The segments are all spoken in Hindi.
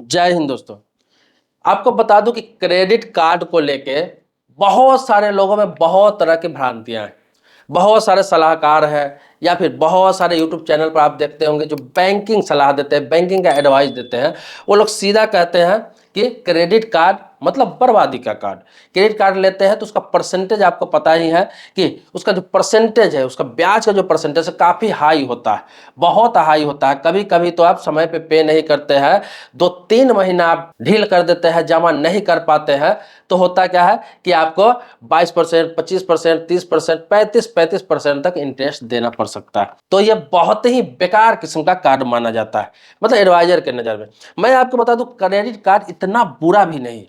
जय हिंद दोस्तों। आपको बता दूं कि क्रेडिट कार्ड को लेके बहुत सारे लोगों में बहुत तरह की भ्रांतियां हैं। बहुत सारे सलाहकार हैं या फिर बहुत सारे यूट्यूब चैनल पर आप देखते होंगे जो बैंकिंग सलाह देते हैं, बैंकिंग का एडवाइस देते हैं। वो लोग सीधा कहते हैं कि क्रेडिट कार्ड मतलब बर्बादी का कार्ड। क्रेडिट कार्ड लेते हैं तो उसका परसेंटेज आपको पता ही है कि उसका जो परसेंटेज है, उसका ब्याज का जो परसेंटेज है काफ़ी हाई होता है, बहुत हाई होता है। कभी कभी तो आप समय पे नहीं करते हैं, 2-3 महीना आप ढील कर देते हैं, जमा नहीं कर पाते हैं, तो होता क्या है कि आपको 22%, 25%, 30%, 35% तक इंटरेस्ट देना पड़ सकता है। तो ये बहुत ही बेकार किस्म का कार्ड माना जाता है, मतलब एडवाइजर के नज़र में। मैं आपको बता दूं क्रेडिट कार्ड इतना बुरा भी नहीं।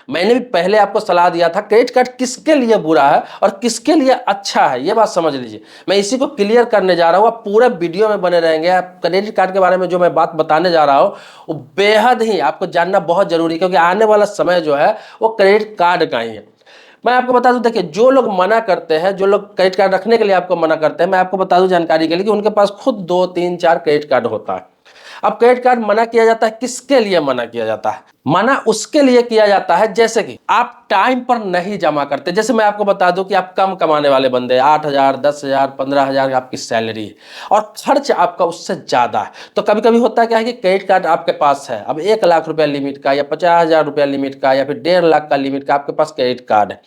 मैंने भी पहले आपको सलाह दिया था क्रेडिट कार्ड किसके लिए बुरा है और किसके लिए अच्छा है, ये बात समझ लीजिए। मैं इसी को क्लियर करने जा रहा हूँ, आप पूरे वीडियो में बने रहेंगे। आप क्रेडिट कार्ड के बारे में जो मैं बात बताने जा रहा हूँ वो बेहद ही आपको जानना बहुत जरूरी है, क्योंकि आने वाला समय जो है वो क्रेडिट कार्ड का ही है। मैं आपको बता दूं, देखिए जो लोग मना करते हैं, जो लोग क्रेडिट कार्ड रखने के लिए आपको मना करते हैं, मैं आपको बता दूं जानकारी के लिए कि उनके पास खुद 2-3-4 क्रेडिट कार्ड होता है। अब क्रेडिट कार्ड मना किया जाता है, किसके लिए मना किया जाता है? मना उसके लिए किया जाता है जैसे कि आप टाइम पर नहीं जमा करते। जैसे मैं आपको बता दूं कि आप कम कमाने वाले बंदे, 8,000, 10,000, 15,000 आपकी सैलरी है और खर्च आपका उससे ज्यादा है। तो कभी कभी होता क्या है कि क्रेडिट कार्ड आपके पास है, अब 1 लाख रुपया लिमिट का या 50,000 रुपया लिमिट का या फिर 1.5 लाख का लिमिट का आपके पास क्रेडिट कार्ड है,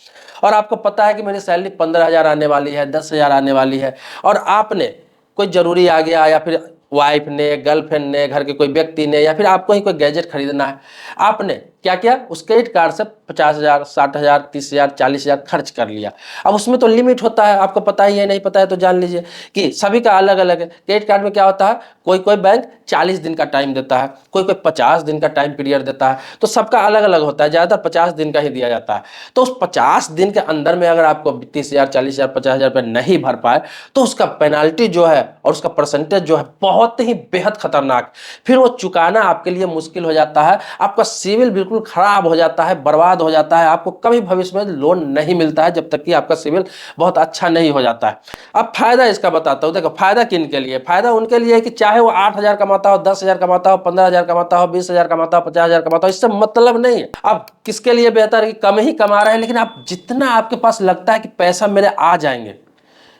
और आपको पता है कि मेरी सैलरी 15,000 आने वाली है, 10,000 आने वाली है, और आपने कोई जरूरी आ गया या फिर वाइफ ने, गर्लफ्रेंड ने, घर के कोई व्यक्ति ने, या फिर आपको ही कोई गैजेट खरीदना है, आपने क्या किया, उस क्रेडिट कार्ड से 50,000, 60,000, 30,000, 40,000 खर्च कर लिया। अब उसमें तो लिमिट होता है, आपको पता ही है, नहीं पता है तो जान लीजिए कि सभी का अलग अलग है। क्रेडिट कार्ड में क्या होता है, कोई कोई बैंक 40 दिन का टाइम देता है, कोई कोई 50 दिन का टाइम पीरियड देता है, तो सबका अलग अलग होता है। ज़्यादातर 50 दिन का ही दिया जाता है। तो उस 50 दिन के अंदर में अगर आपको 30,000, 40,000, 50,000 रुपये नहीं भर पाए तो उसका पेनाल्टी जो है और उसका परसेंटेज जो है बहुत ही बेहद खतरनाक, फिर वो चुकाना आपके लिए मुश्किल हो जाता है। आपका सिविल बिल्कुल खराब हो जाता है, बर्बाद हो जाता है। आपको कभी भविष्य में लोन नहीं मिलता है जब तक कि आपका सिविल बहुत अच्छा नहीं हो जाता है। अब फायदा इसका बताता हूँ। देखो फायदा किन के लिए, फायदा उनके लिए कि चाहे वो 8,000 कमाता हो, 10,000 कमाता हो, 15,000 कमाता हो, 20,000 कमाता हो, 50,000 कमाता हो, इससे मतलब नहीं है। अब किसके लिए बेहतर है कि कम ही कमा रहे हैं, लेकिन आप जितना आपके पास लगता है कि पैसा मेरे आ जाएंगे,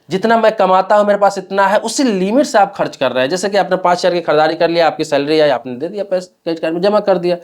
जितना मैं कमाता हूं मेरे पास इतना है, उसी लिमिट से आप खर्च कर रहे हैं। जैसे कि आपने 5,000 की खरीदारी कर लिया, आपकी सैलरी आई, आपने दे दिया पैसे क्रेडिट कार्ड में जमा कर दिया।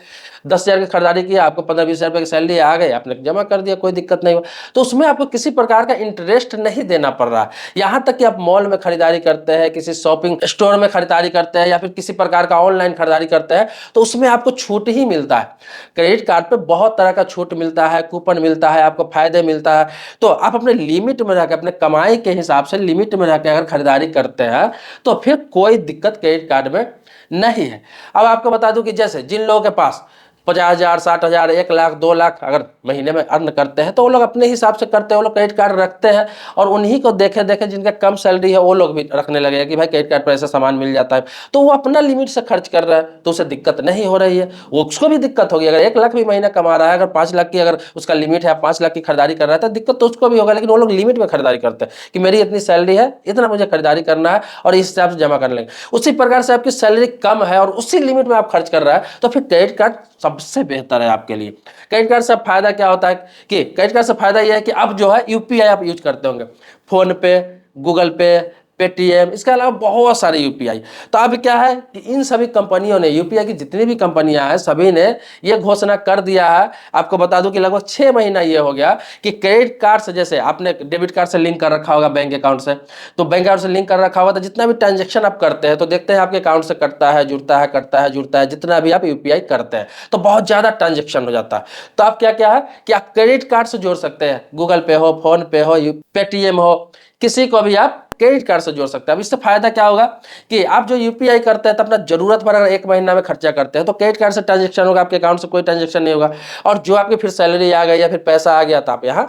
10,000 की खरीदारी किया, आपको 15-20,000 रुपये की सैलरी आ गई, आपने जमा कर दिया, कोई दिक्कत नहीं हुआ। तो उसमें आपको किसी प्रकार का इंटरेस्ट नहीं देना पड़ रहा। यहाँ तक कि आप मॉल में खरीदारी करते हैं, किसी शॉपिंग स्टोर में खरीदारी करते हैं, या फिर किसी प्रकार का ऑनलाइन खरीदारी करते हैं, तो उसमें आपको छूट ही मिलता है। क्रेडिट कार्ड पे बहुत तरह का छूट मिलता है, कूपन मिलता है, आपको फायदे मिलता है। तो आप अपने लिमिट में रहकर, अपने कमाई के हिसाब से लिमिट में रहकर अगर खरीदारी करते हैं तो फिर कोई दिक्कत क्रेडिट कार्ड में नहीं है। अब आपको बता दूं कि जैसे जिन लोगों के पास 50,000, 60,000, 1 लाख, 2 लाख अगर महीने में अर्न करते हैं तो वो लोग अपने हिसाब से करते हैं, वो लोग क्रेडिट कार्ड रखते हैं। और उन्हीं को देखे देखे जिनका कम सैलरी है वो लोग भी रखने लगे कि भाई क्रेडिट कार्ड पर ऐसा सामान मिल जाता है, तो वो अपना लिमिट से खर्च कर रहा है, तो उसे दिक्कत नहीं हो रही है। वो उसको भी दिक्कत होगी अगर 1 लाख भी महीना कमा रहा है, अगर 5 लाख की अगर उसका लिमिट है, 5 लाख की खरीदारी कर रहा है तो दिक्कत तो उसको भी होगा। लेकिन वो लोग लिमिट में खरीदारी करते हैं कि मेरी इतनी सैलरी है, इतना मुझे खरीदारी करना है और इस हिसाब से जमा कर लेंगे। उसी प्रकार से आपकी सैलरी कम है और उसी लिमिट में आप खर्च कर रहा है, तो फिर क्रेडिट कार्ड सबसे बेहतर है आपके लिए। क्रेडिट कार्ड से फायदा क्या होता है कि क्रेडिट कार्ड से फायदा यह है कि अब जो है यूपीआई आप यूज करते होंगे, फोन पे, गूगल पे, पेटीएम, इसके अलावा बहुत सारे यूपीआई। तो अब क्या है कि इन सभी कंपनियों ने, यूपीआई की जितनी भी कंपनियां हैं सभी ने ये घोषणा कर दिया है। आपको बता दूं कि लगभग 6 महीना ये हो गया कि क्रेडिट कार्ड से, जैसे आपने डेबिट कार्ड से लिंक कर रखा होगा बैंक अकाउंट से, तो बैंक अकाउंट से लिंक कर रखा होगा तो जितना भी ट्रांजेक्शन आप करते हैं तो देखते हैं आपके अकाउंट से कटता है, जुड़ता है, कटता है, जुड़ता है, जितना भी आप यूपीआई करते हैं तो बहुत ज्यादा ट्रांजेक्शन हो जाता है। तो आप क्या क्या है कि आप क्रेडिट कार्ड से जोड़ सकते हैं, गूगल पे हो, फोन पे हो, पेटीएम हो, किसी को भी आप क्रेडिट कार्ड से जोड़ सकते हैं। अब इससे फायदा क्या होगा कि आप जो यूपीआई करते हैं तो अपना जरूरत पर अगर 1 महीना में खर्चा करते हैं तो क्रेडिट कार्ड से ट्रांजेक्शन होगा, आपके अकाउंट से कोई ट्रांजेक्शन नहीं होगा। और जो आपकी फिर सैलरी आ गई या फिर पैसा आ गया तो आप यहाँ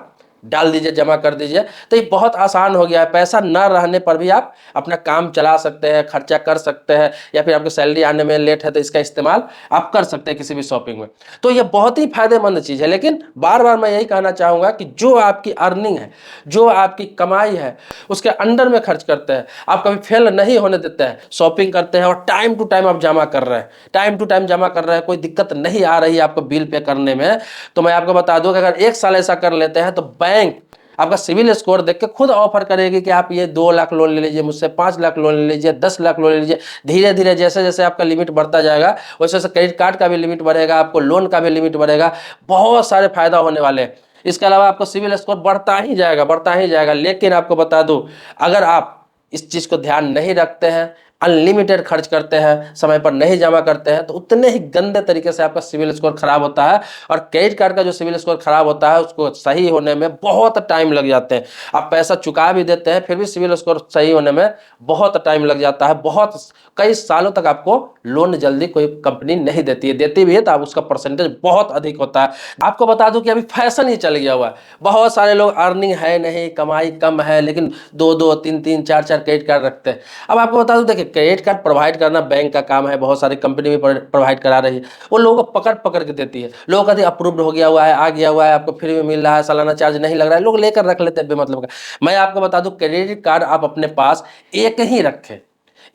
डाल दीजिए, जमा कर दीजिए। तो ये बहुत आसान हो गया है, पैसा न रहने पर भी आप अपना काम चला सकते हैं, खर्चा कर सकते हैं, या फिर आपकी सैलरी आने में लेट है तो इसका इस्तेमाल आप कर सकते हैं किसी भी शॉपिंग में। तो ये बहुत ही फायदेमंद चीज़ है। लेकिन बार बार मैं यही कहना चाहूँगा कि जो आपकी अर्निंग है, जो आपकी कमाई है, उसके अंडर में खर्च करते हैं, आप कभी फेल नहीं होने देते हैं, शॉपिंग करते हैं और टाइम टू टाइम आप जमा कर रहे हैं, टाइम टू टाइम जमा कर रहे हैं, कोई दिक्कत नहीं आ रही है आपको बिल पे करने में, तो मैं आपको बता दूं कि अगर 1 साल ऐसा कर लेते हैं तो बैंक आपका सिविल स्कोर देख के खुद ऑफर करेगी कि आप ये 2 लाख लोन ले लीजिए मुझसे, 5 लाख लोन ले लीजिए, 10 लाख लोन ले लीजिए। धीरे धीरे जैसे जैसे आपका लिमिट बढ़ता जाएगा वैसे वैसे क्रेडिट कार्ड का भी लिमिट बढ़ेगा, आपको लोन का भी लिमिट बढ़ेगा, बहुत सारे फायदा होने वाले हैं। इसके अलावा आपको सिविल स्कोर बढ़ता ही जाएगा, बढ़ता ही जाएगा। लेकिन आपको बता दूं, अगर आप इस चीज को ध्यान नहीं रखते हैं, अनलिमिटेड खर्च करते हैं, समय पर नहीं जमा करते हैं, तो उतने ही गंदे तरीके से आपका सिविल स्कोर खराब होता है। और क्रेडिट कार्ड का जो सिविल स्कोर खराब होता है उसको सही होने में बहुत टाइम लग जाते हैं। आप पैसा चुका भी देते हैं फिर भी सिविल स्कोर सही होने में बहुत टाइम लग जाता है, बहुत कई सालों तक आपको लोन जल्दी कोई कंपनी नहीं देती है, देती भी है तो आप उसका परसेंटेज बहुत अधिक होता है। आपको बता दूं कि अभी फैशन ही चल गया हुआ है, बहुत सारे लोग अर्निंग है नहीं, कमाई कम है, लेकिन 2-2, 3-3, 4-4 क्रेडिट कार्ड रखते हैं। अब आपको बता दूं, देखिए क्रेडिट कार्ड प्रोवाइड करना बैंक का काम है, बहुत सारी कंपनी भी प्रोवाइड करा रही है, वो लोगों को पकड़ पकड़ के देती है। लोग कहते हैं अप्रूव्ड हो गया हुआ है, आ गया हुआ है, आपको फ्री में मिल रहा है, सालाना चार्ज नहीं लग रहा है, लोग लेकर रख लेते हैं बेमतलब का। मैं आपको बता दूं, क्रेडिट कार्ड आप अपने पास एक ही रखें,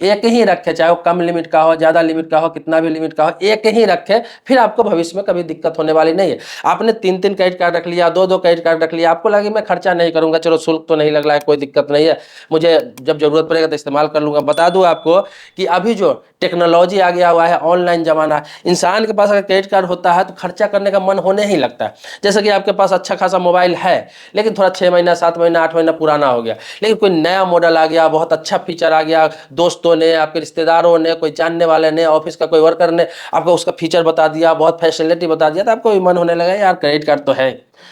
एक ही रखे, चाहे वो कम लिमिट का हो, ज्यादा लिमिट का हो, कितना भी लिमिट का हो, एक ही रखे, फिर आपको भविष्य में कभी दिक्कत होने वाली नहीं है। आपने 3-3 क्रेडिट कार्ड रख लिया, 2-2 क्रेडिट कार्ड रख लिया, आपको लगे मैं खर्चा नहीं करूंगा, चलो शुल्क तो नहीं लग रहा है, कोई दिक्कत नहीं है, मुझे जब जरूरत पड़ेगा तो इस्तेमाल कर लूंगा। बता दूं आपको कि अभी जो टेक्नोलॉजी आ गया हुआ है, ऑनलाइन जमाना है, इंसान के पास अगर क्रेडिट कार्ड होता है तो खर्चा करने का मन होने ही लगता है। जैसे कि आपके पास अच्छा खासा मोबाइल है लेकिन थोड़ा 6 महीना, 7 महीना, 8 महीना पुराना हो गया, लेकिन कोई नया मॉडल आ गया, बहुत अच्छा फीचर आ गया, दोस्तों ने, आपके रिश्तेदारों ने, कोई जानने वाले ने, ऑफिस का कोई वर्कर ने आपको उसका फीचर बता दिया, बहुत फैसिलिटी बता दिया, तो आपको भी मन होने लगा यार क्रेडिट कार्ड तो है,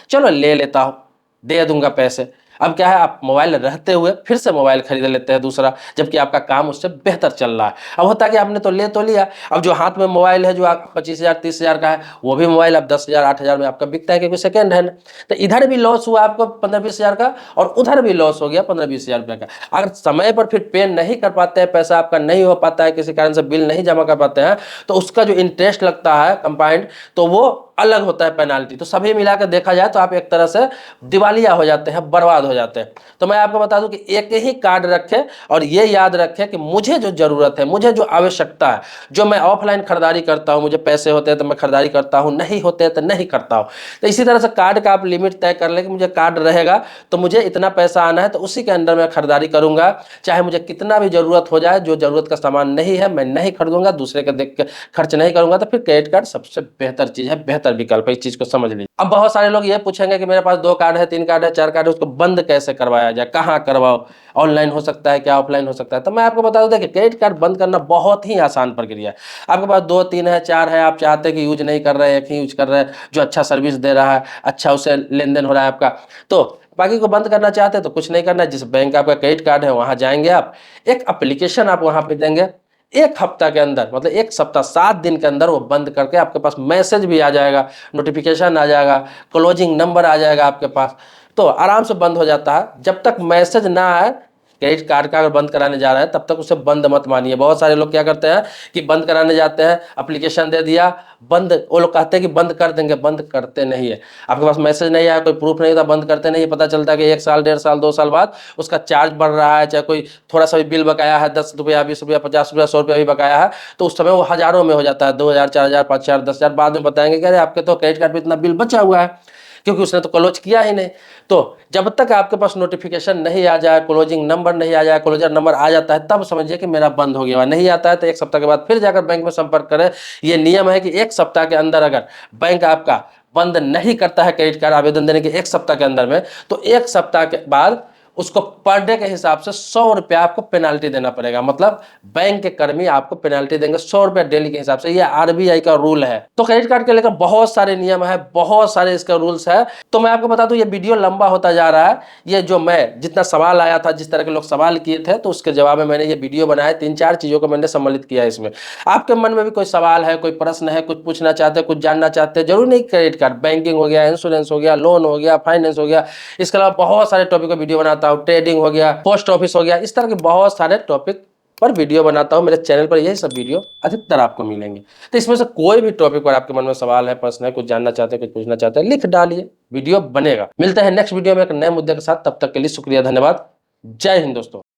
चलो ले लेता हूँ, दे दूंगा पैसे। अब क्या है, आप मोबाइल रहते हुए फिर से मोबाइल खरीद लेते हैं दूसरा, जबकि आपका काम उससे बेहतर चल रहा है। अब होता है कि आपने तो ले तो लिया, अब जो हाथ में मोबाइल है जो आप 25,000 30,000 का है, वो भी मोबाइल अब 10,000 8,000 में आपका बिकता है, क्योंकि सेकंड हैंड। तो इधर भी लॉस हुआ आपको 15-20,000 का, और उधर भी लॉस हो गया 15-20,000 रुपये का। अगर समय पर फिर पे नहीं कर पाते हैं, पैसा आपका नहीं हो पाता है, किसी कारण से बिल नहीं जमा कर पाते हैं, तो उसका जो इंटरेस्ट लगता है कंपाउंड, तो वो अलग होता है पेनाल्टी। तो सभी मिलाकर देखा जाए तो आप एक तरह से दिवालिया हो जाते हैं, बर्बाद हो जाते हैं। तो मैं आपको बता दूं कि एक ही कार्ड रखें और ये याद रखें कि मुझे जो जरूरत है, मुझे जो आवश्यकता है, जो मैं ऑफलाइन खरीदारी करता हूं, मुझे पैसे होते हैं तो मैं खरीदारी करता हूं, नहीं होते हैं तो नहीं करता हूं। तो इसी तरह से कार्ड का आप लिमिट तय कर लें कि मुझे कार्ड रहेगा तो मुझे इतना पैसा आना है, तो उसी के अंदर मैं खरीदारी करूंगा, चाहे मुझे कितना भी जरूरत हो जाए। जो जरूरत का सामान नहीं है मैं नहीं खरीदूंगा, दूसरे के देख के खर्च नहीं करूंगा। तो फिर क्रेडिट कार्ड सबसे बेहतर चीज है, बेहतर विकल्प है, इस चीज को समझ लीजिए। अब बहुत सारे लोग ये पूछेंगे कि मेरे पास 2 कार्ड है, 3 कार्ड है, 4 कार्ड है, उसको बंद कैसे करवाया जाए, कहाँ करवाओ, ऑनलाइन हो सकता है क्या, ऑफलाइन हो सकता है? तो मैं आपको बता दूं, देखिए क्रेडिट कार्ड बंद करना बहुत ही आसान प्रक्रिया है। आपके पास 2, 3 है, 4 है, आप चाहते हैं कि यूज नहीं कर रहे हैं, एक ही यूज कर रहे हैं जो अच्छा सर्विस दे रहा है, अच्छा उससे लेन देन हो रहा है आपका, तो बाकी को बंद करना चाहते हैं तो कुछ नहीं करना है। जिस बैंक का आपका क्रेडिट कार्ड है वहां जाएंगे, आप एक एप्लीकेशन आप वहां पे देंगे, 1 हफ्ता के अंदर, मतलब 1 सप्ताह 7 दिन के अंदर वो बंद करके आपके पास मैसेज भी आ जाएगा, नोटिफिकेशन आ जाएगा, क्लोजिंग नंबर आ जाएगा आपके पास, तो आराम से बंद हो जाता है। जब तक मैसेज ना आए क्रेडिट कार्ड का अगर बंद कराने जा रहे हैं तब तक उसे बंद मत मानिए। बहुत सारे लोग क्या करते हैं कि बंद कराने जाते हैं, एप्लीकेशन दे दिया, बंद, वो लोग कहते हैं कि बंद कर देंगे, बंद करते नहीं है। आपके पास मैसेज नहीं आया, कोई प्रूफ नहीं होता, बंद करते नहीं, पता चलता है कि 1 साल, 1.5 साल, 2 साल बाद उसका चार्ज बढ़ रहा है, चाहे कोई थोड़ा सा भी बिल बकाया है, 10 रुपया, 20 रुपया, 50 रुपया, 100 रुपया भी बकाया है, तो उस समय वो हजारों में हो जाता है, 2,000, 4,000, 5,000, 10,000, बाद में बताएंगे कि अरे आपके तो क्रेडिट कार्ड पे इतना बिल बचा हुआ है, क्योंकि उसने तो क्लोज किया ही नहीं। तो जब तक आपके पास नोटिफिकेशन नहीं आ जाए, क्लोजिंग नंबर नहीं आ जाए, क्लोजर नंबर आ जाता है तब समझिए कि मेरा बंद हो गया। नहीं आता है तो 1 सप्ताह के बाद फिर जाकर बैंक में संपर्क करें। ये नियम है कि 1 सप्ताह के अंदर अगर बैंक आपका बंद नहीं करता है क्रेडिट कार्ड आवेदन देने के 1 सप्ताह के अंदर में, तो 1 सप्ताह के बाद उसको पर डे के हिसाब से 100 रुपया आपको पेनाल्टी देना पड़ेगा। मतलब बैंक के कर्मी आपको पेनाल्टी देंगे 100 रुपया डेली के हिसाब से। ये आरबीआई का रूल है। तो क्रेडिट कार्ड के लेकर बहुत सारे नियम है, बहुत सारे इसका रूल्स है। तो मैं आपको बता दूं, ये वीडियो लंबा होता जा रहा है। ये जो मैं जितना सवाल आया था, जिस तरह के लोग सवाल किए थे, तो उसके जवाब में मैंने ये वीडियो बनाया। 3-4 चीजों को मैंने सम्मिलित किया है इसमें। आपके मन में भी कोई सवाल है, कोई प्रश्न है, कुछ पूछना चाहते हैं, कुछ जानना चाहते हैं, जरूर नहीं क्रेडिट कार्ड, बैंकिंग हो गया, इंश्योरेंस हो गया, लोन हो गया, फाइनेंस हो गया, इसके अलावा बहुत सारे टॉपिक पर वीडियो बनाता हूँ। ट्रेडिंग हो गया, पोस्ट ऑफिस हो गया, इस तरह के बहुत सारे टॉपिक पर वीडियो बनाता हूं। मेरे चैनल पर यही सब वीडियो अधिकतर आपको मिलेंगे। तो इसमें से कोई भी टॉपिक पर आपके मन में सवाल है, प्रश्न है, कुछ जानना चाहते हैं, कुछ पूछना चाहते हैं, लिख डालिए, वीडियो बनेगा। मिलते हैं नेक्स्ट वीडियो में एक नए मुद्दे के साथ। तब तक के लिए शुक्रिया, धन्यवाद। जय हिंद दोस्तों।